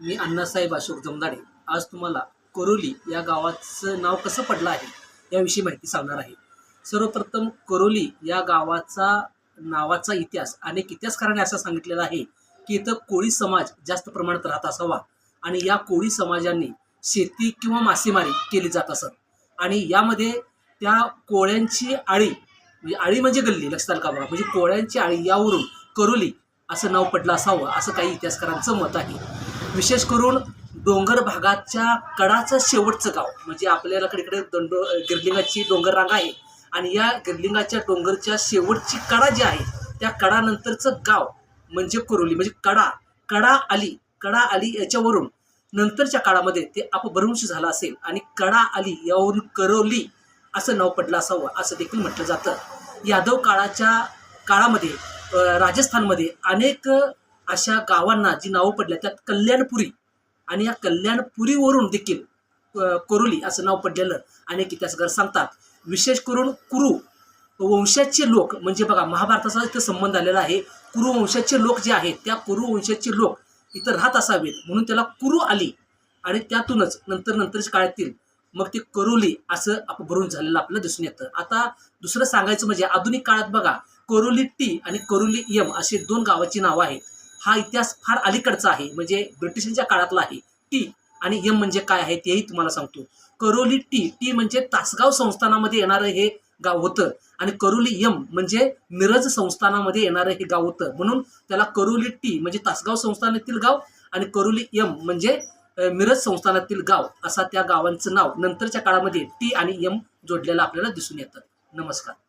मी अण्णासाहेब अशोक जमदाडे आज तुम्हाला करोली या गावाचं नाव कसं पडलं आहे याविषयी माहिती सांगणार आहे। सर्वप्रथम करोली या नावाचा इतिहास अनेक इतिहासकारांनी असं सांगितलेलं आहे की इथं कोळी समाज जास्त प्रमाणात राहत असावा आणि या कोळी समाजांनी शेती किंवा मासेमारी केली जात असत आणि यामध्ये त्या कोळ्यांची आळी आळी म्हणजे गल्ली, लक्षात का बघा, म्हणजे कोळ्यांची आळी यावरून करोली असं नाव पडलं असावं असं काही इतिहासकारांचं मत आहे। विशेष करून डोंगर भागाच्या कडाचं शेवटचं गाव म्हणजे आपल्याला इकडे गिरलिंगाची डोंगर रांग आहे आणि या गिरलिंगाच्या डोंगरच्या शेवटची कडा जी आहे त्या कडानंतरचं गाव म्हणजे करोली, म्हणजे कडा आली याच्यावरून नंतरच्या काळामध्ये ते अपभ्रंश झाला असेल आणि कडा आली यावरून करोली असं नाव पडलं असावं असं देखील म्हटलं जातं। यादव काळामध्ये राजस्थानमध्ये अनेक अशा गावांना जी नावं पडल्या त्यात कल्याणपुरी आणि या कल्याणपुरीवरून देखील करोली असं नाव पडलेलं अनेक इतिहासकार सांगतात। विशेष करून कुरु वंशाचे लोक म्हणजे बघा महाभारताचा इथं संबंध आलेला आहे। कुरु वंशाचे लोक जे आहेत त्या कुरु वंशाचे लोक इथं राहत असावेत म्हणून त्याला कुरु आली आणि त्यातूनच नंतरच्या काळातील मग ते करोली असं अपभ्रंश झालेलं आपल्याला दिसून येतं। आता दुसरं सांगायचं म्हणजे आधुनिक काळात बघा करोली टी आणि करोली यम असे दोन गावाची नावं आहेत। हा इतिहास फार अलीकडचा आहे, म्हणजे ब्रिटिशांच्या काळातला आहे। टी आणि यम म्हणजे काय आहे तेही तुम्हाला सांगतो। करोली टी म्हणजे तासगाव संस्थानामध्ये येणारं हे गाव होतं आणि करोली यम म्हणजे मिरज संस्थानामध्ये येणारं हे गाव होतं, म्हणून त्याला करोली टी म्हणजे तासगाव संस्थानातील गाव आणि करोली यम म्हणजे मिरज संस्थानातील गाव असा त्या गावांचं नाव नंतरच्या काळामध्ये टी आणि यम जोडलेलं आपल्याला दिसून येतं। नमस्कार।